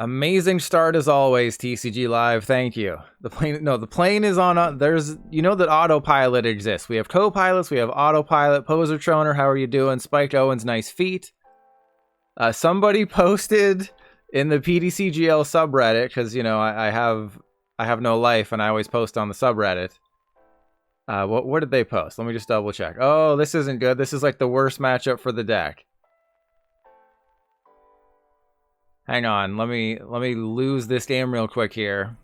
Amazing start as always, TCG Live. Thank you. The plane is on. There's, you know that autopilot exists. We have co-pilots. We have autopilot. Posertroner, how are you doing? Spiked Owens, nice feet. Somebody posted in the PTCGL subreddit, because you know I have no life and I always post on the subreddit. What did they post? Let me just double check. Oh, this isn't good. This is like the worst matchup for the deck. Hang on, let me lose this game real quick here.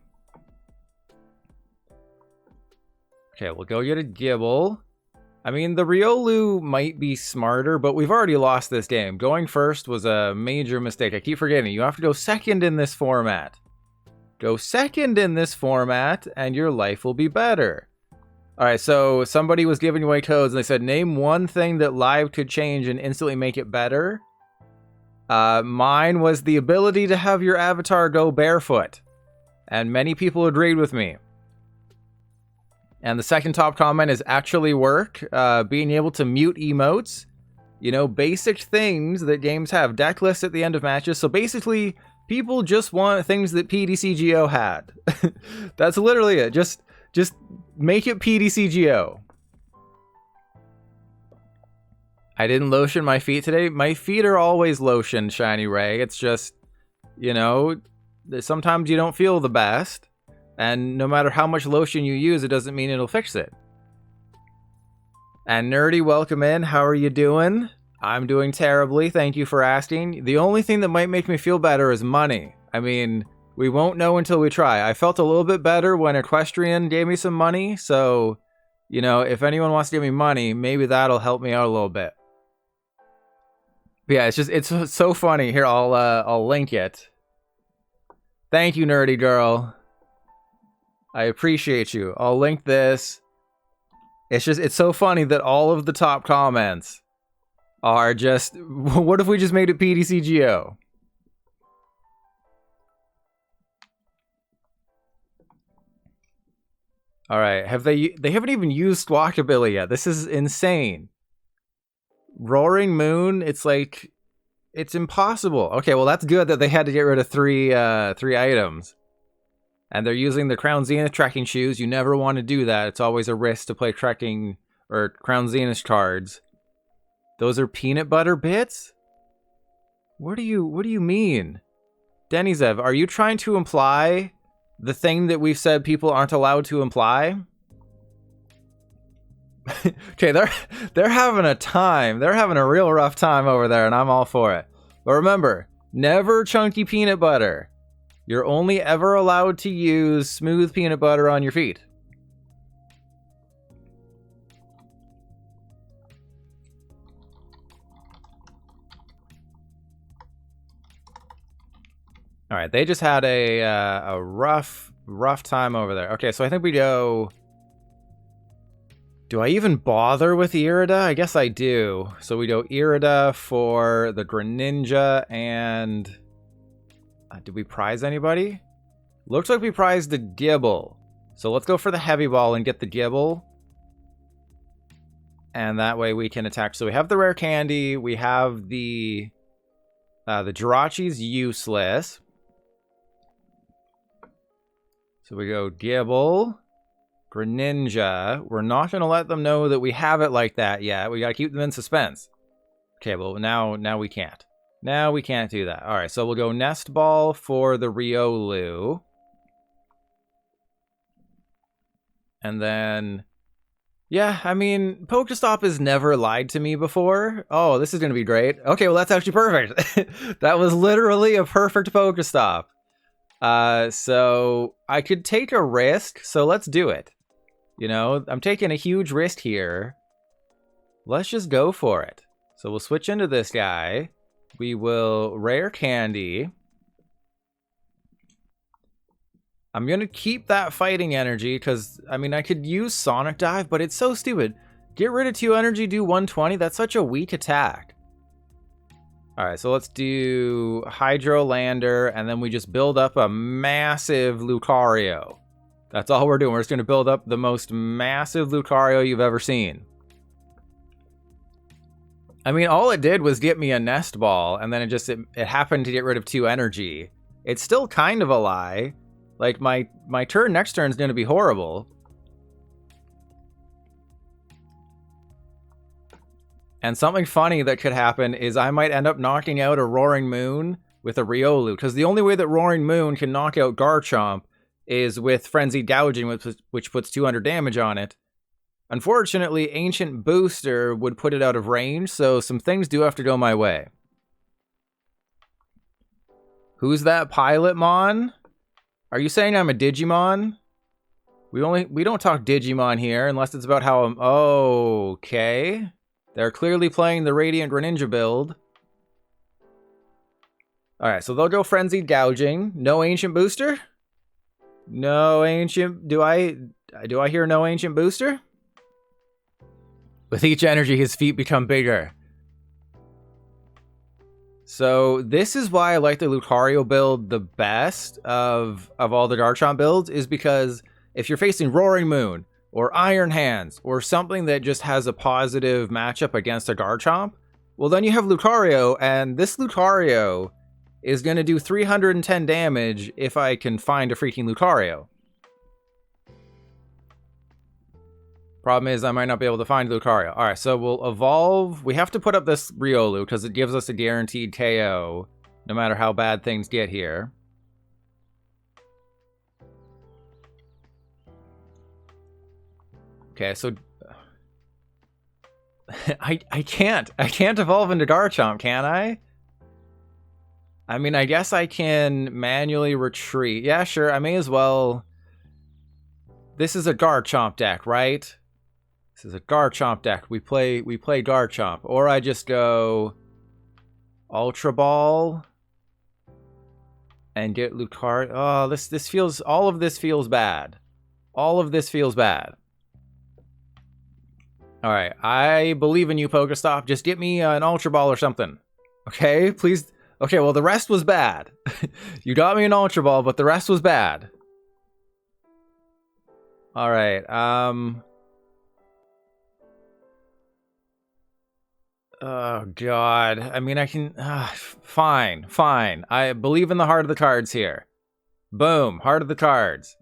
Okay, we'll go get a Gible. I mean, the Riolu might be smarter, but we've already lost this game. Going first was a major mistake. I keep forgetting. You have to go second in this format. Go second in this format, and your life will be better. Alright, so somebody was giving away codes, and they said, name one thing that live could change and instantly make it better. Mine was the ability to have your avatar go barefoot. And many people agreed with me. And the second top comment is actually work. Being able to mute emotes. You know, basic things that games have. Deck lists at the end of matches. So basically, people just want things that PTCGO had. That's literally it. Just make it PTCGO. I didn't lotion my feet today. My feet are always lotioned, Shiny Ray. It's just, you know, sometimes you don't feel the best. And no matter how much lotion you use, it doesn't mean it'll fix it. And Nerdy, welcome in. How are you doing? I'm doing terribly. Thank you for asking. The only thing that might make me feel better is money. I mean, we won't know until we try. I felt a little bit better when Equestrian gave me some money. So, you know, if anyone wants to give me money, maybe that'll help me out a little bit. But yeah, it's so funny. Here, I'll link it. Thank you, Nerdy Girl. I appreciate you. I'll link this. It's so funny that all of the top comments are just, what if we just made it PTCGO? All right, they haven't even used Squawkabilly yet. This is insane. Roaring Moon, it's like, it's impossible. Okay, well that's good that they had to get rid of three items. And they're using the Crown Zenith tracking shoes. You never want to do that. It's always a risk to play tracking or Crown Zenith cards. Those are peanut butter bits? What do you mean? Denizev, are you trying to imply the thing that we've said people aren't allowed to imply? Okay, they're having a time. They're having a real rough time over there, and I'm all for it. But remember, never chunky peanut butter. You're only ever allowed to use smooth peanut butter on your feet. All right, they just had a rough time over there. Okay, so I think we go. Do I even bother with Irida? I guess I do. So we go Irida for the Greninja and... did we prize anybody? Looks like we prized the Gible. So let's go for the Heavy Ball and get the Gible. And that way we can attack. So we have the Rare Candy. We have the Jirachi's useless. So we go Gible. Greninja. We're not going to let them know that we have it like that yet. We got to keep them in suspense. Okay, well, now we can't. Now we can't do that. All right, so we'll go Nest Ball for the Riolu. And then, yeah, I mean, Pokestop has never lied to me before. Oh, this is going to be great. Okay, well, that's actually perfect. That was literally a perfect Pokestop. So I could take a risk, so let's do it. You know, I'm taking a huge risk here. Let's just go for it. So we'll switch into this guy. We will Rare Candy. I'm going to keep that fighting energy because, I mean, I could use Sonic Dive, but it's so stupid. Get rid of 2 energy, do 120. That's such a weak attack. All right, so let's do Hydro Lander, and then we just build up a massive Lucario. That's all we're doing. We're just going to build up the most massive Lucario you've ever seen. I mean, all it did was get me a Nest Ball, and then it happened to get rid of 2 energy. it's still kind of a lie. Like, my turn next turn is going to be horrible. And something funny that could happen is I might end up knocking out a Roaring Moon with a Riolu, because the only way that Roaring Moon can knock out Garchomp is with Frenzied Gouging, which puts 200 damage on it. Unfortunately, Ancient Booster would put it out of range, so some things do have to go my way. Who's that Pilotmon? Are you saying I'm a Digimon? We don't talk Digimon here unless it's about how I'm... Okay. They're clearly playing the Radiant Greninja build. Alright, so they'll go Frenzied Gouging. No Ancient Booster? No Ancient... Do I hear no Ancient Booster? With each energy, his feet become bigger. So this is why I like the Lucario build the best of all the Garchomp builds, is because if you're facing Roaring Moon or Iron Hands or something that just has a positive matchup against a Garchomp, well then you have Lucario, and this Lucario is going to do 310 damage if I can find a freaking Lucario. Problem is, I might not be able to find Lucario. Alright, so we'll evolve. We have to put up this Riolu, because it gives us a guaranteed KO, no matter how bad things get here. Okay, so... I can't evolve into Garchomp, can I? I mean, I guess I can manually retreat. Yeah, sure, I may as well... This is a Garchomp deck, right? This is a Garchomp deck. We play Garchomp. Or I just go Ultra Ball and get Lucario. Oh, this feels... All of this feels bad. All of this feels bad. Alright, I believe in you, Pokestop. Just get me an Ultra Ball or something. Okay, please. Okay, well, the rest was bad. You got me an Ultra Ball, but the rest was bad. Alright, oh, God. I mean, I can... fine. I believe in the heart of the cards here. Boom, heart of the cards.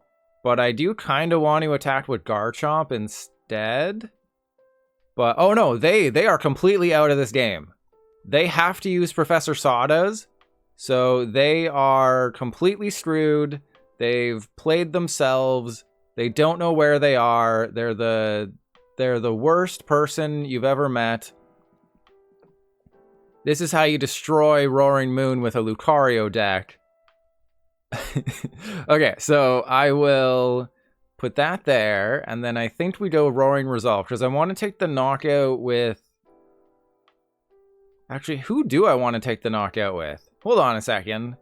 But I do kind of want to attack with Garchomp instead. But, oh no, they are completely out of this game. They have to use Professor Sawda's, so they are completely screwed. They've played themselves. They don't know where they are. They're the worst person you've ever met. This is how you destroy Roaring Moon with a Lucario deck. Okay, so I will put that there, and then I think we go Roaring Resolve, because I want to take the knockout with... Actually, who do I want to take the knockout with? Hold on a second.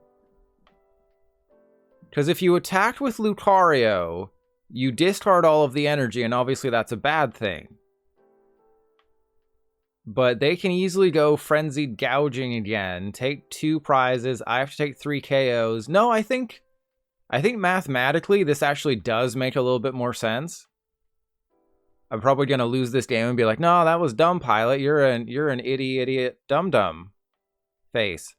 Because if you attack with Lucario, you discard all of the energy, and obviously that's a bad thing. But they can easily go Frenzied Gouging again, take 2 prizes. I have to take 3 KOs. No, I think mathematically this actually does make a little bit more sense. I'm probably gonna lose this game and be like, no, that was dumb, Pilot. You're an idiot dum-dum face.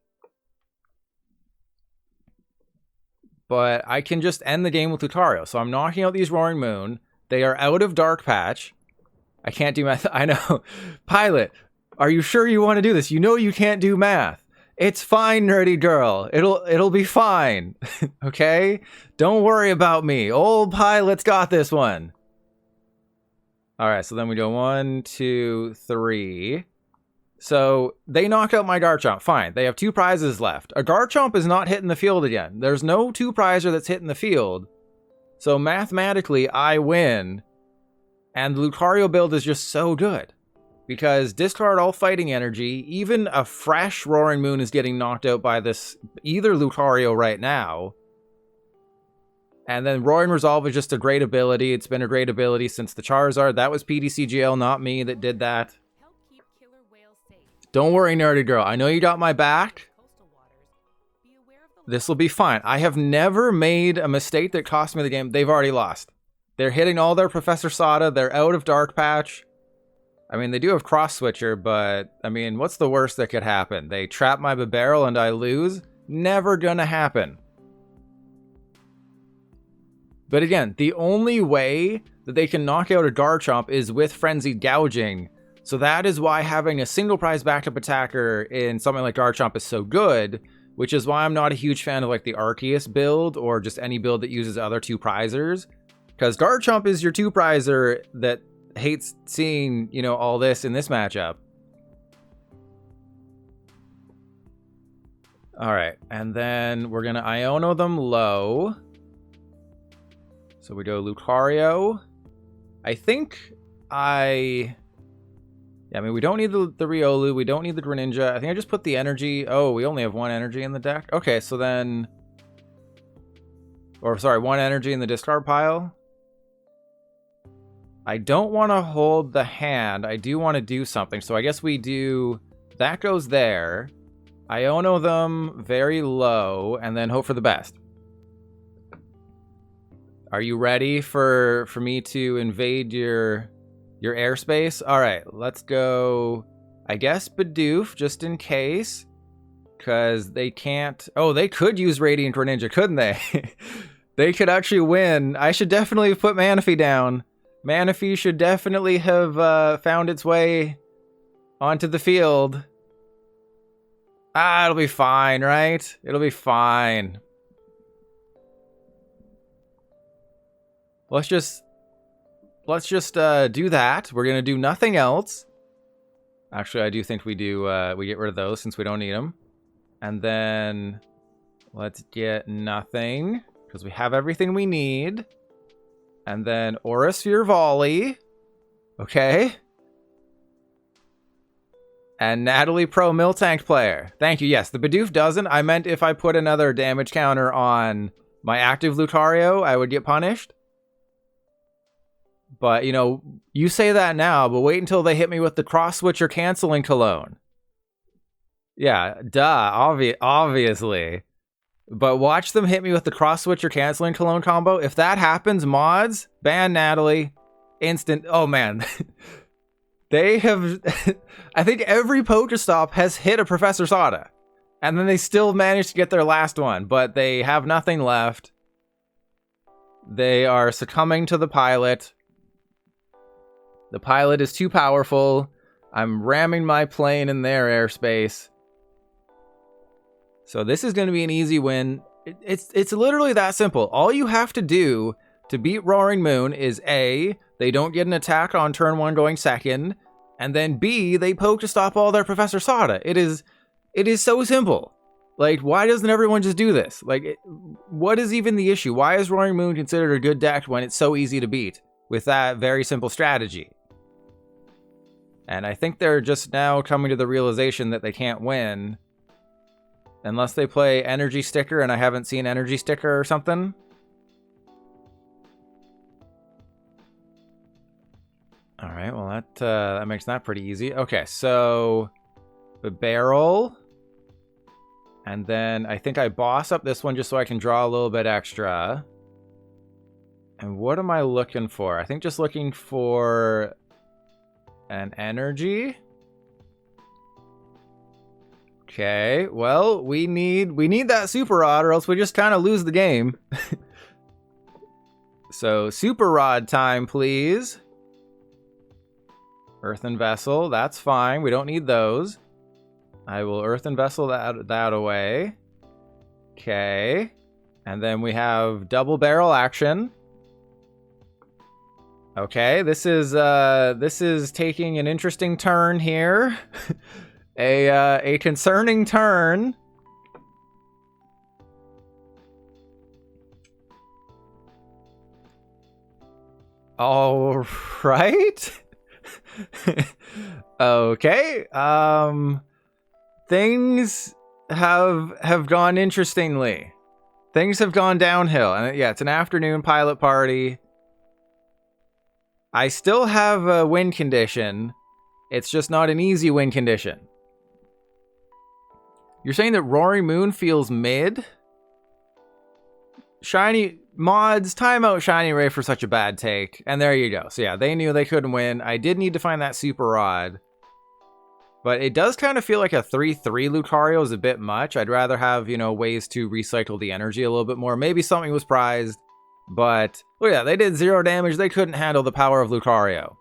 But I can just end the game with Lucario. So I'm knocking out these Roaring Moon. They are out of Dark Patch. I can't do math. I know. Pilot, are you sure you want to do this? You know you can't do math. It's fine, nerdy girl. It'll be fine. Okay? Don't worry about me. Old Pilot's got this one. Alright, so then we go 1, 2, 3. So they knock out my Garchomp. Fine. They have 2 prizes left. A Garchomp is not hitting the field again. There's no 2 prizer that's hitting the field. So mathematically, I win. And the Lucario build is just so good. Because discard all fighting energy. Even a fresh Roaring Moon is getting knocked out by this either Lucario right now. And then Roaring Resolve is just a great ability. It's been a great ability since the Charizard. That was PTCGL, not me, that did that. Don't worry, nerdy girl. I know you got my back. This will be fine. I have never made a mistake that cost me the game. They've already lost. They're hitting all their Professor Sada. They're out of Dark Patch. I mean, they do have Cross Switcher, but, I mean, what's the worst that could happen? They trap my Bibarel and I lose? Never gonna happen. But again, the only way that they can knock out a Garchomp is with Frenzied Gouging. So that is why having a single prize backup attacker in something like Garchomp is so good, which is why I'm not a huge fan of like the Arceus build or just any build that uses other 2-prizers. Because Garchomp is your 2-prizer that hates seeing, you know, all this in this matchup. Alright, and then we're going to Iono them low. So we go Lucario. I think I mean, we don't need the Riolu. We don't need the Greninja. I think I just put the energy. Oh, we only have 1 energy in the deck. Okay, so then... Or, sorry, 1 energy in the discard pile. I don't want to hold the hand. I do want to do something. So I guess we do... That goes there. Iono them very low, and then hope for the best. Are you ready for me to invade your airspace? All right, let's go. I guess Bidoof, just in case, because they can't. Oh, they could use Radiant Greninja, couldn't they? They could actually win. I should definitely put Manaphy down. Manaphy should definitely have found its way onto the field. Ah, it'll be fine, right? It'll be fine. Let's just do that. We're gonna do nothing else. Actually, I do think we do. We get rid of those since we don't need them. And then let's get nothing because we have everything we need. And then Aura Sphere Volley. Okay. And Natalie Pro Miltank player. Thank you. Yes, the Bidoof doesn't. I meant if I put another damage counter on my active Lucario, I would get punished. But, you know, you say that now, but wait until they hit me with the cross switcher canceling cologne. Yeah, duh, obviously. But watch them hit me with the cross switcher canceling cologne combo. If that happens, mods, ban Natalie. Instant. Oh, man. They have... I think every Pokestop has hit a Professor Sada. And then they still managed to get their last one. But they have nothing left. They are succumbing to the pilot. The pilot is too powerful. I'm ramming my plane in their airspace. So this is going to be an easy win. It's literally that simple. All you have to do to beat Roaring Moon is A, they don't get an attack on turn 1 going second, and then B, they Pokestop all their Professor Sada. It is so simple. Like, why doesn't everyone just do this? Like, what is even the issue? Why is Roaring Moon considered a good deck when it's so easy to beat with that very simple strategy? And I think they're just now coming to the realization that they can't win unless they play Energy Sticker, and I haven't seen Energy Sticker or something. All right, well, that makes that pretty easy. Okay, so Bibarel. And then I think I boss up this one just so I can draw a little bit extra. And what am I looking for? I think just looking for an energy. Okay, well, we need that Super Rod or else we just kind of lose the game. So, Super Rod time, please. Earthen Vessel, that's fine. We don't need those. I will Earthen Vessel that away. Okay. And then we have double barrel action. Okay, this is taking an interesting turn here. a concerning turn. All right. Okay. Things have gone interestingly. Things have gone downhill. And yeah, it's an afternoon pilot party. I still have a win condition. It's just not an easy win condition. You're saying that Roaring Moon feels mid? Shiny mods, timeout Shiny Ray for such a bad take. And there you go. So yeah, they knew they couldn't win. I did need to find that Super Rod. But it does kind of feel like a 3-3 Lucario is a bit much. I'd rather have, you know, ways to recycle the energy a little bit more. Maybe something was prized. But, look at that, they did 0 damage. They couldn't handle the power of Lucario.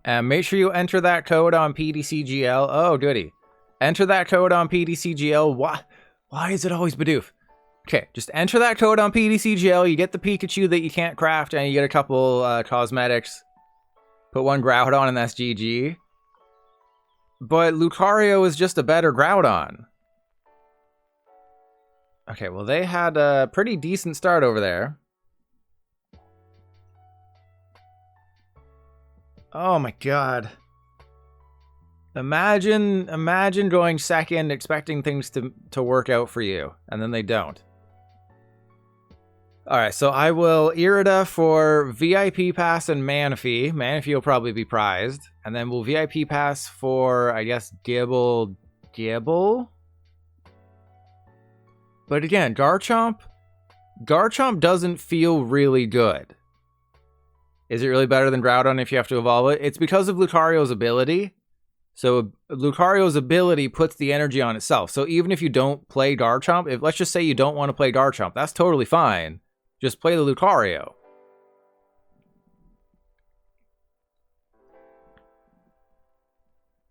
And make sure you enter that code on PTCGL. Oh, goody. Enter that code on PTCGL. Why is it always Bidoof? Okay, just enter that code on PTCGL. You get the Pikachu that you can't craft, and you get a couple cosmetics. Put one Groudon, and that's GG. But Lucario is just a better Groudon. Okay, well, they had a pretty decent start over there. Oh my god. Imagine going second, expecting things to work out for you, and then they don't. Alright, so I will Irida for VIP Pass and Manaphy. Manaphy will probably be prized. And then we'll VIP Pass for, I guess, Gible. But again, Garchomp doesn't feel really good. Is it really better than Groudon if you have to evolve it? It's because of Lucario's ability. So Lucario's ability puts the energy on itself. So even if you don't play Garchomp, let's just say you don't want to play Garchomp, that's totally fine. Just play the Lucario.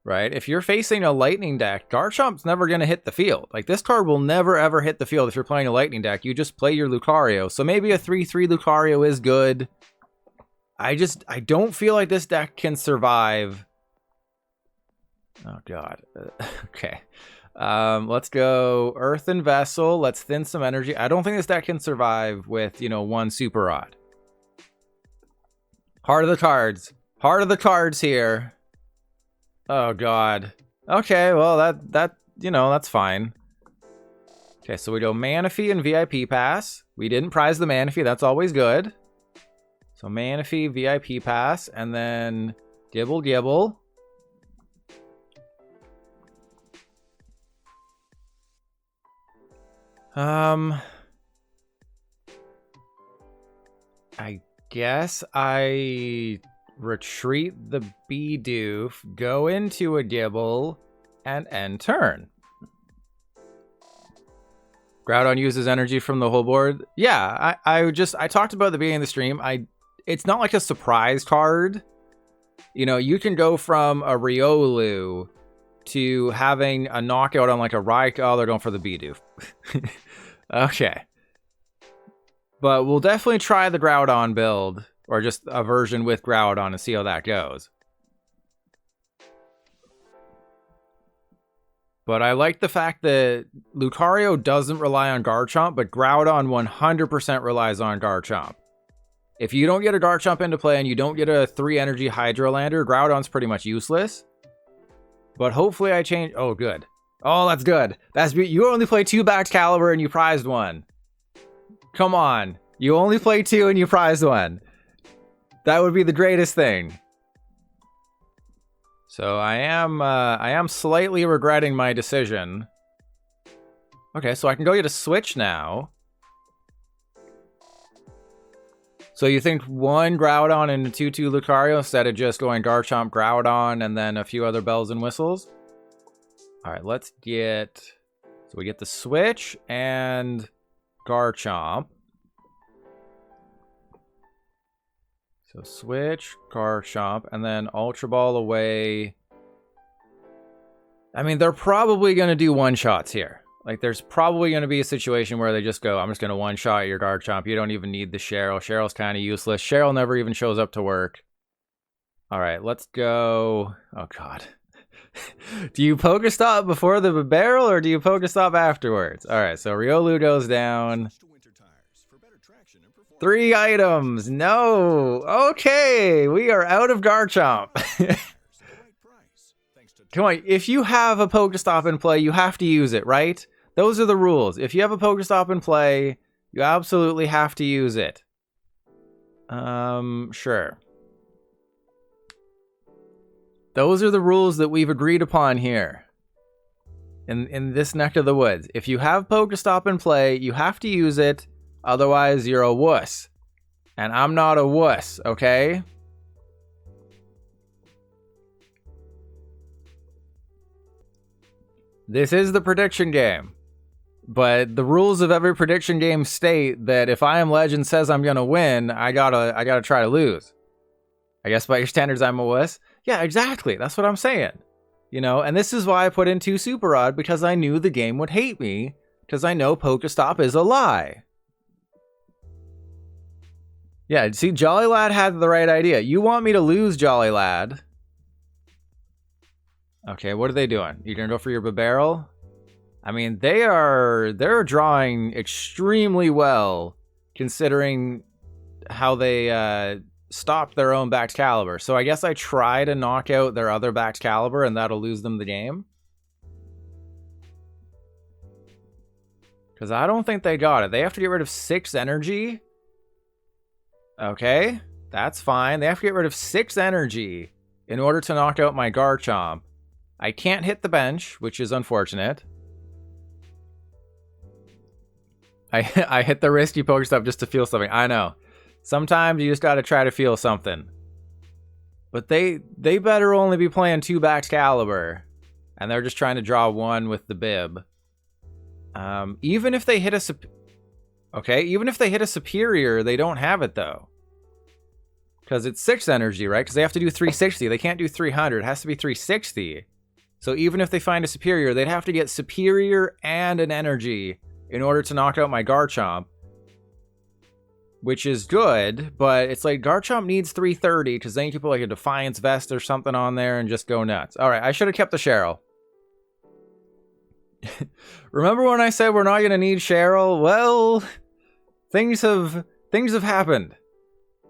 Right? If you're facing a Lightning deck, Garchomp's never going to hit the field. Like, this card will never ever hit the field if you're playing a Lightning deck. You just play your Lucario. So maybe a 3-3 Lucario is good. I don't feel like this deck can survive. Oh, God. Okay. Let's go Earthen Vessel. Let's thin some energy. I don't think this deck can survive with, one Super Rod. Heart of the cards. Heart of the cards here. Oh, God. Okay, well, that's fine. Okay, so we go Manaphy and VIP Pass. We didn't prize the Manaphy. That's always good. So Manaphy, VIP Pass, and then Gible. I guess I retreat the Bidoof, go into a Gible, and end turn. Groudon uses energy from the whole board. Yeah, I talked about at the beginning of the stream. It's not like a surprise card. You can go from a Riolu to having a knockout on like a Raikou. Oh, they're going for the Bidoof. Okay. But we'll definitely try the Groudon build, or just a version with Groudon, and see how that goes. But I like the fact that Lucario doesn't rely on Garchomp, but Groudon 100% relies on Garchomp. If you don't get a Garchomp into play and you don't get a 3-energy Hydrolander, Groudon's pretty much useless. But hopefully I change... Oh, good. Oh, that's good. You only play 2 Baxcalibur and you prized 1. Come on. You only play 2 and you prized 1. That would be the greatest thing. So I am slightly regretting my decision. Okay, so I can go get a Switch now. So you think 1 Groudon and a 2-2 Lucario instead of just going Garchomp, Groudon, and then a few other bells and whistles? Alright, let's get... So we get the Switch and Garchomp. So Switch, Garchomp, and then Ultra Ball away. I mean, they're probably going to do one-shots here. Like, there's probably going to be a situation where they just go, I'm just going to one-shot your Garchomp. You don't even need the Cheryl. Cheryl's kind of useless. Cheryl never even shows up to work. All right, let's go. Oh, God. Do you Pokestop before the Bibarel, or do you Pokestop afterwards? All right, so Riolu goes down. 3 items. No. Okay, we are out of Garchomp. Come on, if you have a Pokestop in play, you have to use it, right? Those are the rules. If you have a Pokestop in play, you absolutely have to use it. Sure. Those are the rules that we've agreed upon here. In this neck of the woods. If you have Pokestop in play, you have to use it. Otherwise, you're a wuss. And I'm not a wuss, okay? This is the prediction game. But the rules of every prediction game state that if I Am Legend says I'm gonna win, I gotta try to lose. I guess by your standards, I'm a wuss. Yeah, exactly. That's what I'm saying. You know, and this is why I put in 2 Super Rod, because I knew the game would hate me, because I know Pokestop is a lie. Yeah, see, Jolly Lad had the right idea. You want me to lose, Jolly Lad? Okay, what are they doing? You gonna go for your Bibarel? I mean, they're drawing extremely well, considering how they stopped their own backed caliber. So I guess I try to knock out their other backed caliber, and that'll lose them the game. Because I don't think they got it. They have to get rid of 6 energy. Okay, that's fine. They have to get rid of 6 energy in order to knock out my Garchomp. I can't hit the bench, which is unfortunate. I hit the risky Pokestop just to feel something. I know. Sometimes you just gotta try to feel something. But they better only be playing 2 backed caliber. And they're just trying to draw 1 with the bib. Even if they hit a... Okay, even if they hit a superior, they don't have it, though. Because it's 6 energy, right? Because they have to do 360. They can't do 300. It has to be 360. So even if they find a superior, they'd have to get superior and an energy in order to knock out my Garchomp. Which is good, but it's like Garchomp needs 330, because then you can put like a Defiance Vest or something on there and just go nuts. Alright, I should have kept the Cheryl. Remember when I said we're not going to need Cheryl? Well, things have happened.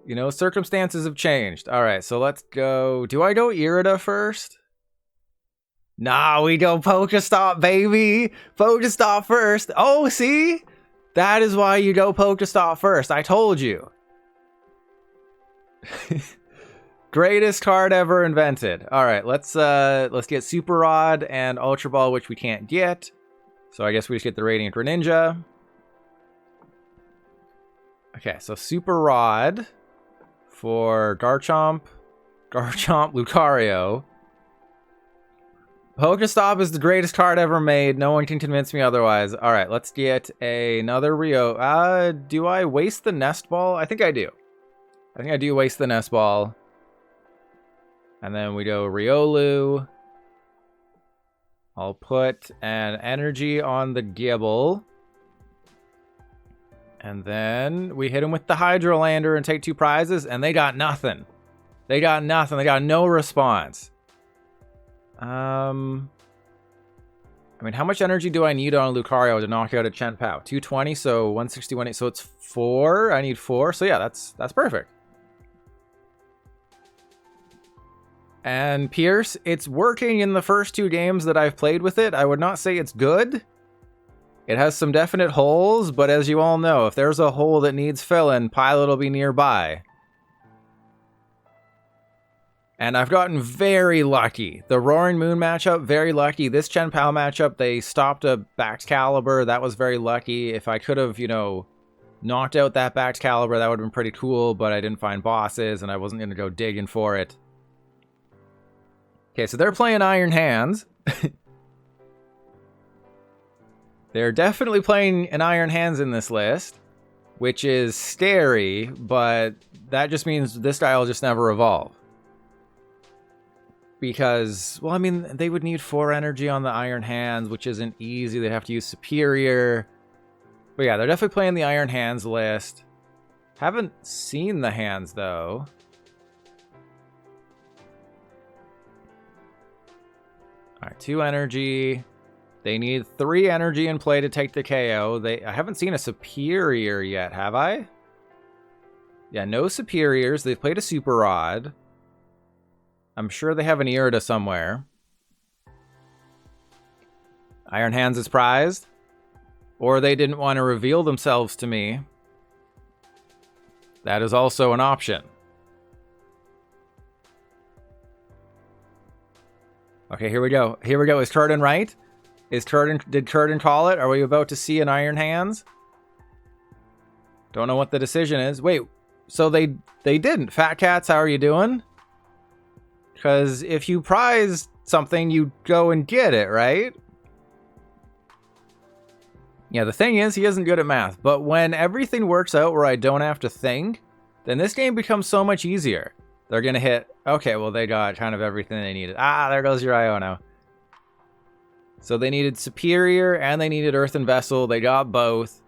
You know, circumstances have changed. Alright, so let's go... Do I go Irida first? Nah, we go Pokestop, baby! Pokestop first! Oh, see? That is why you go Pokestop first. I told you. Greatest card ever invented. Alright, let's get Super Rod and Ultra Ball, which we can't get. So I guess we just get the Radiant Greninja. Okay, so Super Rod for Garchomp, Lucario. Pokestop is the greatest card ever made. No one can convince me otherwise. Alright, let's get another Rio. Do I waste the Nest Ball? I think I do. I think I do waste the Nest Ball. And then we go Riolu. I'll put an energy on the Gible. And then we hit him with the Hydrolander and take 2 prizes, and they got nothing. They got nothing. They got no response. I mean, how much energy do I need on Lucario to knock out a Chien-Pao? 220, so 161, so it's 4. I need 4, so yeah, that's perfect. And Pierce, it's working in the first 2 games that I've played with it. I would not say it's good. It has some definite holes, but as you all know, if there's a hole that needs filling, Pilot will be nearby. And I've gotten very lucky. The Roaring Moon matchup, very lucky. This Chien-Pao matchup, they stopped a backed caliber. That was very lucky. If I could have, you know, knocked out that backed caliber, that would have been pretty cool, but I didn't find bosses, and I wasn't going to go digging for it. Okay, so they're playing Iron Hands. They're definitely playing an Iron Hands in this list, which is scary, but that just means this guy will just never evolve. Because, well, I mean, they would need 4 energy on the Iron Hands, which isn't easy. They'd have to use Superior. But yeah, they're definitely playing the Iron Hands list. Haven't seen the hands, though. Alright, 2 energy. They need 3 energy in play to take the KO. I haven't seen a Superior yet, have I? Yeah, no Superiors. They've played a Super Rod. I'm sure they have an Irida somewhere. Iron Hands is prized. Or they didn't want to reveal themselves to me. That is also an option. Okay, here we go. Here we go. Is Turden right? Did Turden call it? Are we about to see an Iron Hands? Don't know what the decision is. Wait, so they didn't. Fat Cats, how are you doing? Because if you prize something, you go and get it, right? Yeah, the thing is, he isn't good at math, but when everything works out where I don't have to think, then this game becomes so much easier. They're gonna hit, okay, well they got kind of everything they needed. Ah, there goes your Iono. So they needed Superior and they needed Earthen Vessel, they got both.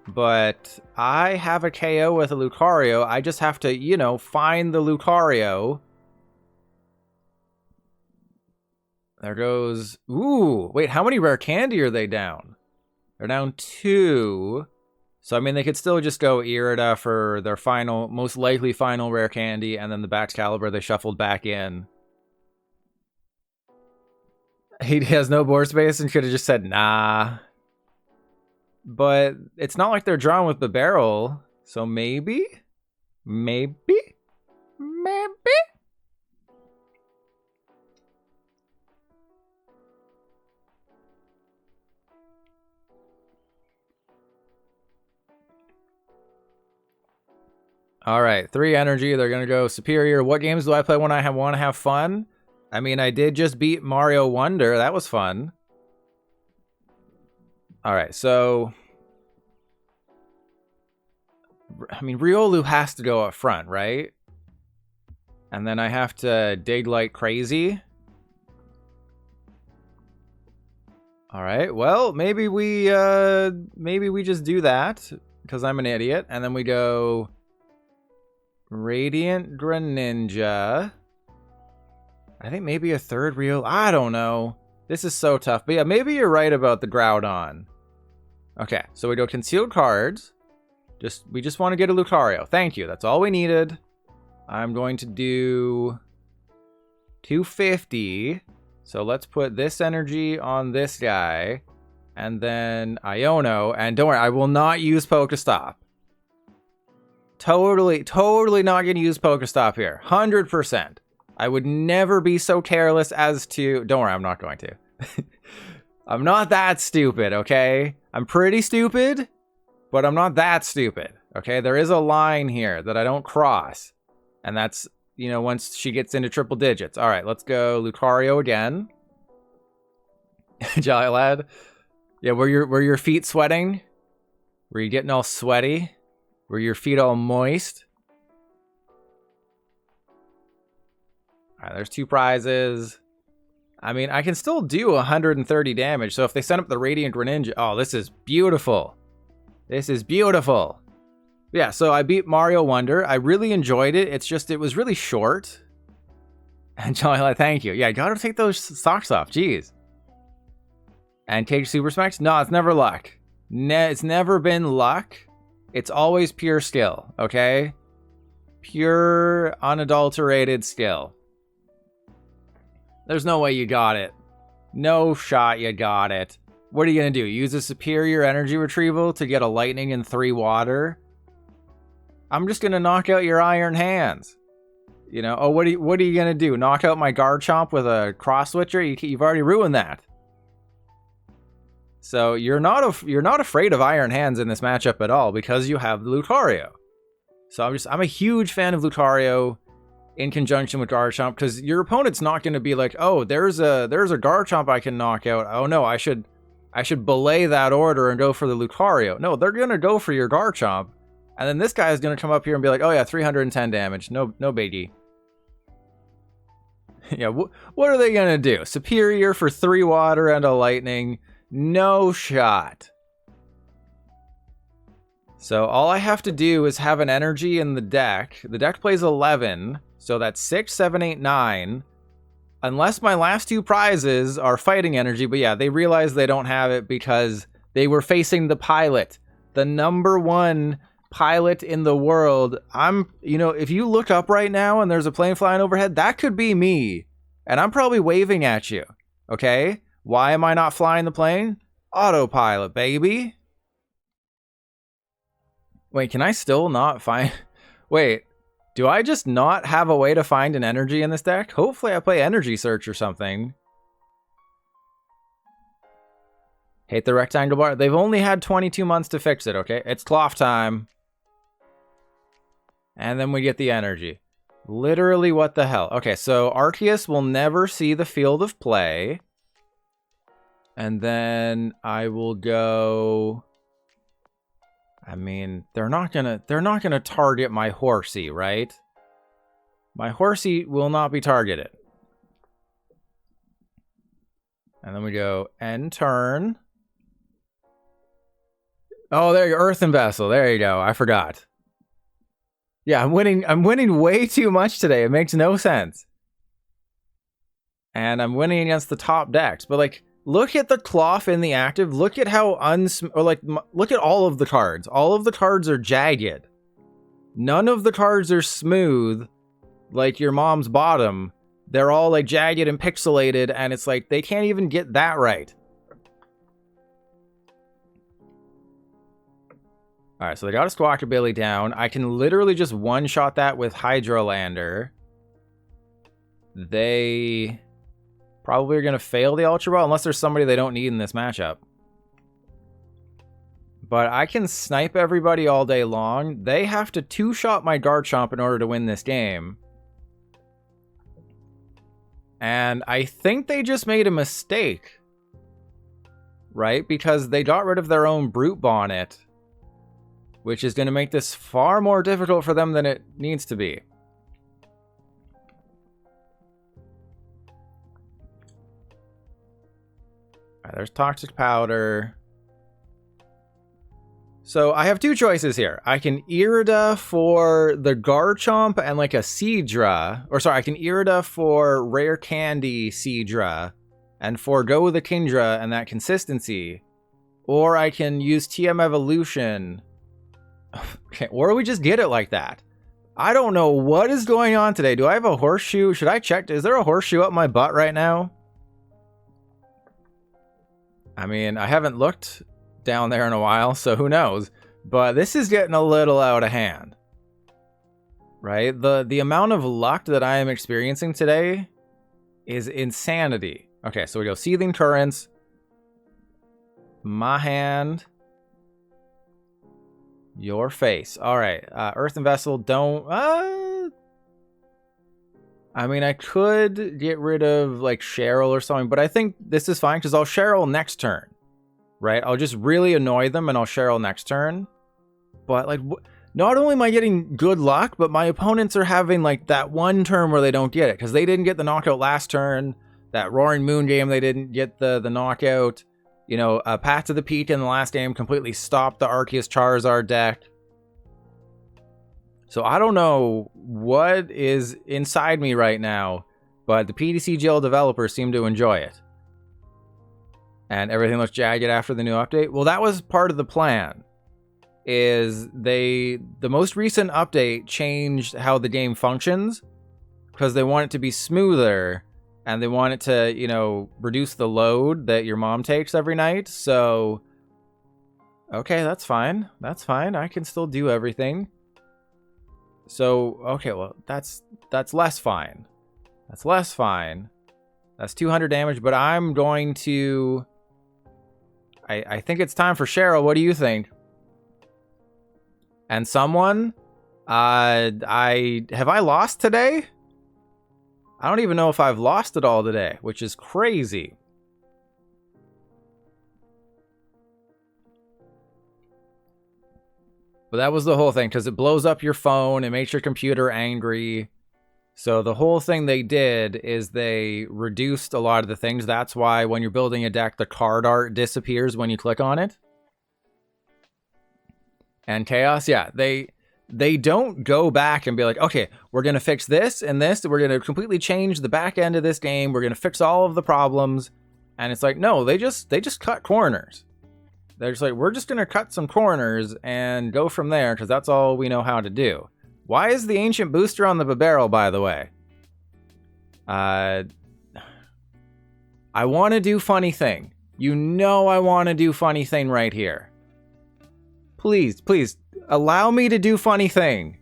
But I have a KO with a Lucario, I just have to, you know, find the Lucario. There goes... Ooh, wait, how many Rare Candy are they down? They're down 2. So, I mean, they could still just go Irida for their final, most likely final Rare Candy, and then the Baxcalibur they shuffled back in. He has no board space and could have just said, nah. But it's not like they're drawn with Bibarel, so maybe? Maybe? Maybe? All right, 3 energy. They're going to go Superior. What games do I play when I want to have fun? I mean, I did just beat Mario Wonder. That was fun. All right, so... I mean, Riolu has to go up front, right? And then I have to dig like crazy. All right, well, maybe we just do that, because I'm an idiot. And then we go... Radiant Greninja. I think maybe a third Riolu. I don't know. This is so tough. But yeah, maybe you're right about the Groudon. Okay, so we go concealed cards. We just want to get a Lucario. Thank you. That's all we needed. I'm going to do 250. So let's put this energy on this guy. And then Iono. And don't worry, I will not use Pokestop. Totally not going to use Pokestop here. 100%. I would never be so careless as to... Don't worry, I'm not going to. I'm not that stupid, okay? I'm pretty stupid, but I'm not that stupid, okay? There is a line here that I don't cross. And that's, you know, once she gets into triple digits. All right, let's go Lucario again. Jolly lad. Yeah, were your feet sweating? Were you getting all sweaty? Were your feet all moist? All right, there's 2 prizes. I mean, I can still do 130 damage. So if they send up the Radiant Greninja... Oh, this is beautiful. This is beautiful. Yeah, so I beat Mario Wonder. I really enjoyed it. It's just, it was really short. And Jolly, thank you. Yeah, I gotta take those socks off. Jeez. And Cage Super Smacks? No, it's never luck. It's never been luck. It's always pure skill, okay? Pure, unadulterated skill. There's no way you got it. No shot you got it. What are you going to do? Use a superior energy retrieval to get a lightning and 3 water? I'm just going to knock out your iron hands. You know, oh, what are you going to do? Knock out my Garchomp with a cross switcher? You've already ruined that. So you're not afraid of Iron Hands in this matchup at all because you have Lucario. So I'm a huge fan of Lucario in conjunction with Garchomp because your opponent's not going to be like, oh, there's a Garchomp I can knock out. Oh no, I should belay that order and go for the Lucario. No, they're going to go for your Garchomp, and then this guy is going to come up here and be like, oh yeah, 310 damage, no biggie. Yeah, what are they going to do? Superior for 3 water and a lightning. No shot. So all I have to do is have an energy in the deck. The deck plays 11, so that's 6, 7, 8, 9. Unless my last 2 prizes are fighting energy, but yeah, they realize they don't have it because they were facing the pilot. The #1 pilot in the world. You know, if you look up right now and there's a plane flying overhead, that could be me. And I'm probably waving at you, okay? Why am I not flying the plane? Autopilot, baby. Wait, can I still not find... Wait, do I just not have a way to find an energy in this deck? Hopefully I play Energy Search or something. Hate the rectangle bar. They've only had 22 months to fix it, okay? It's Klawf time. And then we get the energy. Literally, what the hell? Okay, so Arceus will never see the field of play. And then I will go... I mean, they're not gonna target my Horsey, right? My Horsey will not be targeted. And then we go end turn. Oh, there you go, Earthen Vessel. There you go. I forgot. Yeah, I'm winning way too much today. It makes no sense. And I'm winning against the top decks. But like, look at the Klawf in the active. Look at how look at all of the cards. All of the cards are jagged. None of the cards are smooth like your mom's bottom. They're all like jagged and pixelated, and it's like they can't even get that right. Alright, so they got a Squawkabilly down. I can literally just one-shot that with Hydrolander. They probably are going to fail the Ultra Ball, unless there's somebody they don't need in this matchup. But I can snipe everybody all day long. They have to two-shot my Garchomp in order to win this game. And I think they just made a mistake. Right? Because they got rid of their own Brute Bonnet, which is going to make this far more difficult for them than it needs to be. Alright, there's Toxic Powder. So I have two choices here. I can Irida for the Garchomp and like a Seadra. Or sorry, I can Irida for Rare Candy Seadra and forego the Kingdra and that consistency. Or I can use TM Evolution. Okay, or we just get it like that. I don't know what is going on today. Do I have a horseshoe? Should I check? Is there a horseshoe up my butt right now? I mean, I haven't looked down there in a while, so who knows? But this is getting a little out of hand. Right? The amount of luck that I am experiencing today is insanity. Okay, so we go Seething Currents. My hand. Your face. Alright, Earthen Vessel, don't... I mean, I could get rid of, like, Cheryl or something, but I think this is fine, because I'll Cheryl next turn. Right? I'll just really annoy them, and I'll Cheryl next turn. But, like, not only am I getting good luck, but my opponents are having, like, that one turn where they don't get it, because they didn't get the knockout last turn. That Roaring Moon game, they didn't get the knockout. You know, Path to the Peak in the last game completely stopped the Arceus Charizard deck. So I don't know what is inside me right now, but the PTCGL developers seem to enjoy it. And everything looks jagged after the new update. Well, that was part of the plan. The most recent update changed how the game functions, because they want it to be smoother. And they want it to, you know, reduce the load that your mom takes every night. So, okay, that's fine. That's fine. I can still do everything. So, okay, well, that's less fine. That's less fine. That's 200 damage, but I'm going to... I think it's time for Cheryl. What do you think? And someone? Have I lost today? I don't even know if I've lost it all today, which is crazy. But that was the whole thing, because it blows up your phone, it makes your computer angry. So the whole thing they did is they reduced a lot of the things. That's why when you're building a deck, the card art disappears when you click on it. And Chaos, yeah, they don't go back and be like, okay, we're going to fix this and this. We're going to completely change the back end of this game. We're going to fix all of the problems. And it's like, no, they just cut corners. They're just like, we're just going to cut some corners and go from there, because that's all we know how to do. Why is the Ancient Booster on the Bibarel, by the way? I want to do Funny Thing. You know I want to do Funny Thing right here. Please, please. Allow me to do Funny Thing.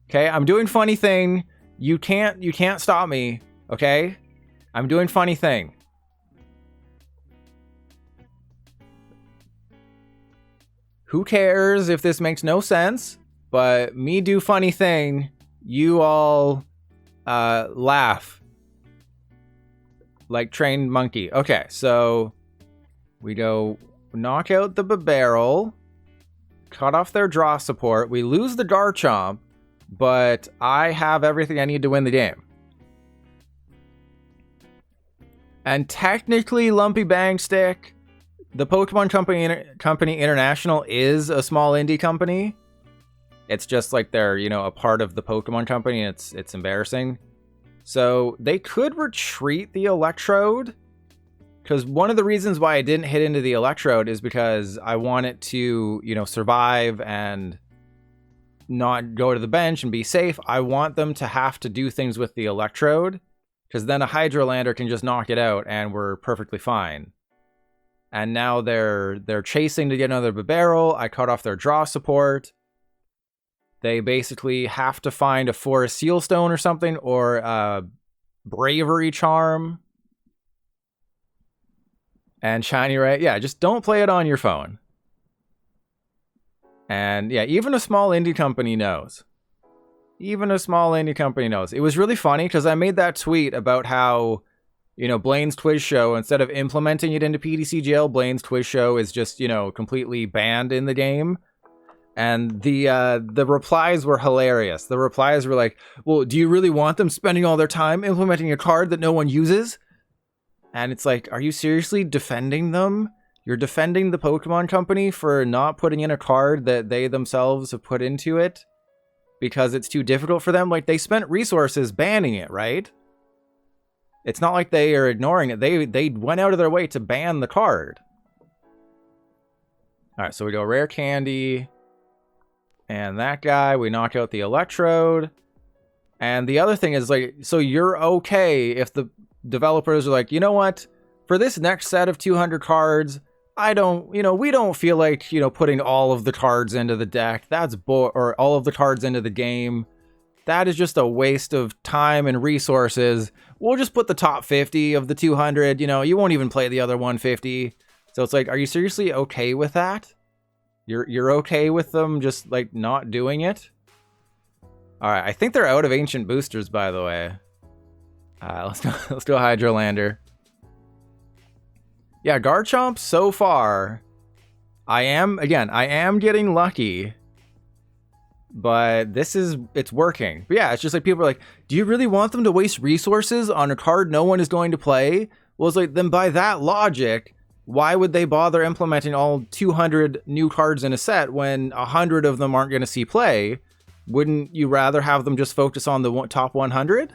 Okay, I'm doing Funny Thing. You can't stop me. Okay, I'm doing Funny Thing. Who cares if this makes no sense? But me do Funny Thing, you all laugh like trained monkey. Okay, so We go knock out the Bibarel, cut off their draw support. We lose the Garchomp, but I have everything I need to win the game. And technically, Lumpy Bang Stick, the Pokemon Company International is a small indie company. It's just like they're, you know, a part of the Pokemon Company, and it's embarrassing. So they could retreat the Electrode, because one of the reasons why I didn't hit into the Electrode is because I want it to, you know, survive and not go to the bench and be safe. I want them to have to do things with the Electrode, because then a Hydrolander can just knock it out and we're perfectly fine. And now they're chasing to get another Bibarel. I cut off their draw support. They basically have to find a Forest Seal Stone or something, or a Bravery Charm. And Shiny Ray. Yeah, just don't play it on your phone. And yeah, even a small indie company knows. Even a small indie company knows. It was really funny because I made that tweet about how, you know, Blaine's Twiz Show, instead of implementing it into PTCGL, Blaine's Twiz Show is just, you know, completely banned in the game. And the replies were hilarious. The replies were like, well, do you really want them spending all their time implementing a card that no one uses? And it's like, are you seriously defending them? You're defending the Pokemon Company for not putting in a card that they themselves have put into it because it's too difficult for them? Like, they spent resources banning it, right? It's not like they are ignoring it. They went out of their way to ban the card. All right, so we go Rare Candy. And that guy, we knock out the Electrode. And the other thing is, like, so you're okay if the developers are like, you know what? For this next set of 200 cards, we don't feel like, you know, putting all of the cards into the deck. Or all of the cards into the game. That is just a waste of time and resources. We'll just put the top 50 of the 200. You know, you won't even play the other 150. So it's like, are you seriously okay with that? You're okay with them just, like, not doing it? Alright, I think they're out of ancient boosters, by the way. Let's go Hydrolander. Yeah, Garchomp so far, I am getting lucky. But it's working. But yeah, it's just like people are like, do you really want them to waste resources on a card no one is going to play? Well, it's like, then by that logic, why would they bother implementing all 200 new cards in a set when 100 of them aren't going to see play? Wouldn't you rather have them just focus on the top 100?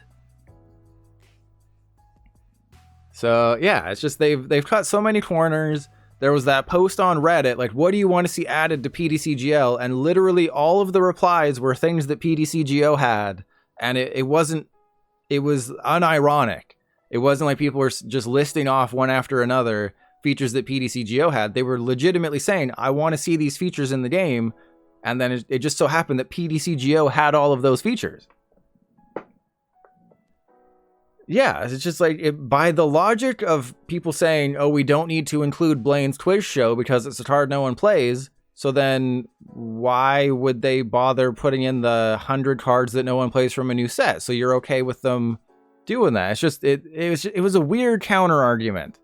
So yeah, it's just they've cut so many corners. There was that post on Reddit, like, what do you want to see added to PTCGL? And literally all of the replies were things that PTCGO had. And it was unironic. It wasn't like people were just listing off one after another features that PTCGO had. They were legitimately saying, I want to see these features in the game. And then it just so happened that PTCGO had all of those features. Yeah, it's just like, by the logic of people saying, oh, we don't need to include Blaine's Twiz Show because it's a card no one plays, so then why would they bother putting in the 100 cards that no one plays from a new set? So you're okay with them doing that? It's just, it was a weird counter argument.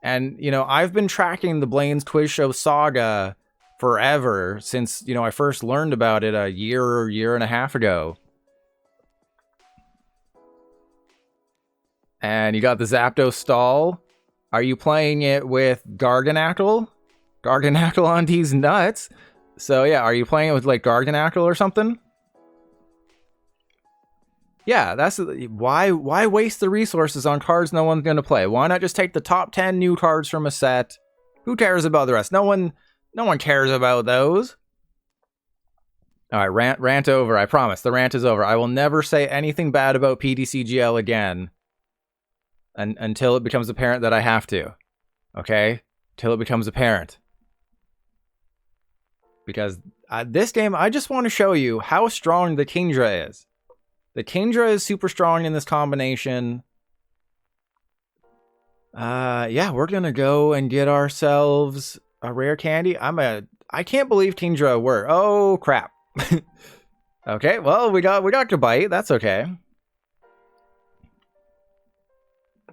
And, you know, I've been tracking the Blaine's Twiz Show saga forever since, you know, I first learned about it a year and a half ago. And you got the Zapdos stall. Are you playing it with Garganacl? Garganacl on these nuts. So yeah, are you playing it with like Garganacl or something? Yeah, that's why waste the resources on cards no one's gonna play? Why not just take the top 10 new cards from a set? Who cares about the rest? No one cares about those. All right, rant over. I promise. The rant is over. I will never say anything bad about PTCGL again. Until it becomes apparent that I have to. Okay? Till it becomes apparent. Because this game, I just want to show you how strong the Kingdra is. The Kingdra is super strong in this combination. Yeah, we're gonna go and get ourselves a rare candy. I can't believe Kingdra were. Oh, crap. Okay, well, we got Gabite. That's okay.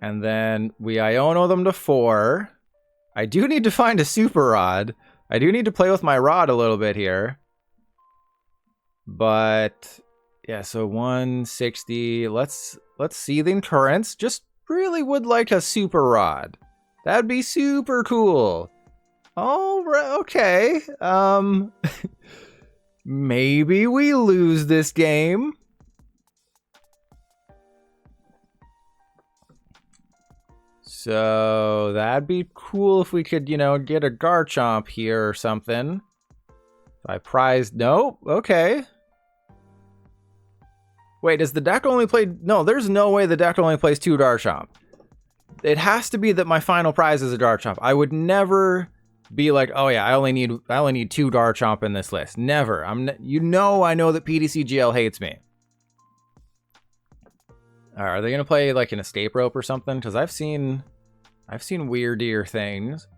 And then we Iono them to 4. I do need to find a super rod. I do need to play with my rod a little bit here. But yeah, so 160. Let's see the currents. Just really would like a super rod. That'd be super cool. All right, okay. Maybe we lose this game. So that'd be cool if we could, you know, get a Garchomp here or something. I prized. Nope. Okay. Wait, does the deck only play? No, there's no way the deck only plays 2 Garchomp. It has to be that my final prize is a Garchomp. I would never be like, oh yeah, I only need 2 Garchomp in this list. Never. I know that PTCGL hates me. Are they gonna play like an escape rope or something? Because I've seen weirdier things.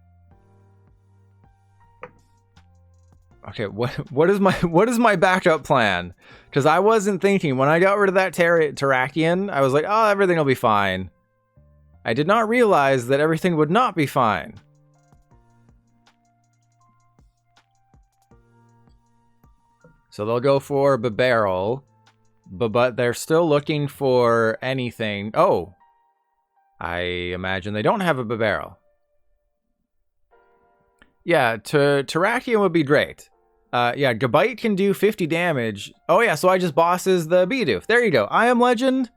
Okay, what is my backup plan? Because I wasn't thinking when I got rid of that Terrakion, I was like, oh, everything will be fine. I did not realize that everything would not be fine. So they'll go for Bibarel, but they're still looking for anything. Oh, I imagine they don't have a Bibarel. Yeah, Terrakion would be great. Yeah, Gabite can do 50 damage. Oh yeah, so I just bosses the Bidoof. There you go. I am Legend.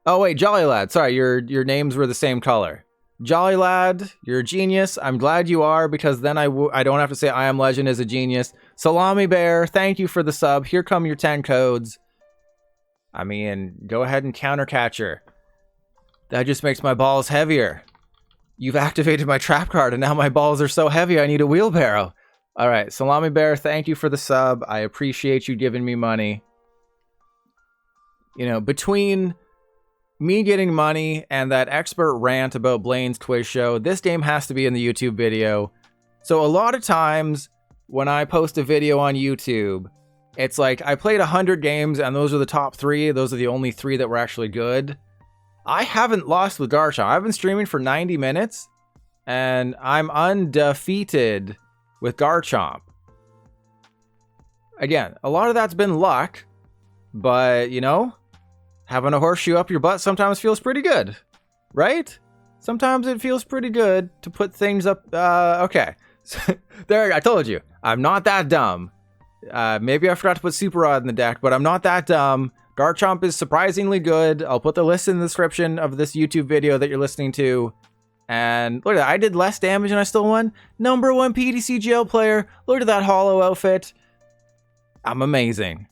Oh wait, Jolly Lad. Sorry, your names were the same color. Jolly Lad, you're a genius. I'm glad you are, because then I don't have to say I am Legend is a genius. Salami Bear, thank you for the sub. Here come your 10 codes. I mean, go ahead and counter catcher. That just makes my balls heavier. You've activated my trap card, and now my balls are so heavy I need a wheelbarrow. All right, Salami Bear, thank you for the sub. I appreciate you giving me money. You know, between me getting money and that expert rant about Blaine's quiz show, this game has to be in the YouTube video. So a lot of times when I post a video on YouTube, it's like I played 100 games and those are the top 3. Those are the only 3 that were actually good. I haven't lost with Garchomp. I've been streaming for 90 minutes and I'm undefeated with Garchomp. Again, a lot of that's been luck, but you know, having a horseshoe up your butt sometimes feels pretty good, right? Sometimes it feels pretty good to put things up. Okay, so, there, I told you, I'm not that dumb. Maybe I forgot to put Super Rod in the deck, but I'm not that dumb. Garchomp is surprisingly good. I'll put the list in the description of this YouTube video that you're listening to. And look at that, I did less damage and I still won. #1 PTCGL player. Look at that hollow outfit. I'm amazing.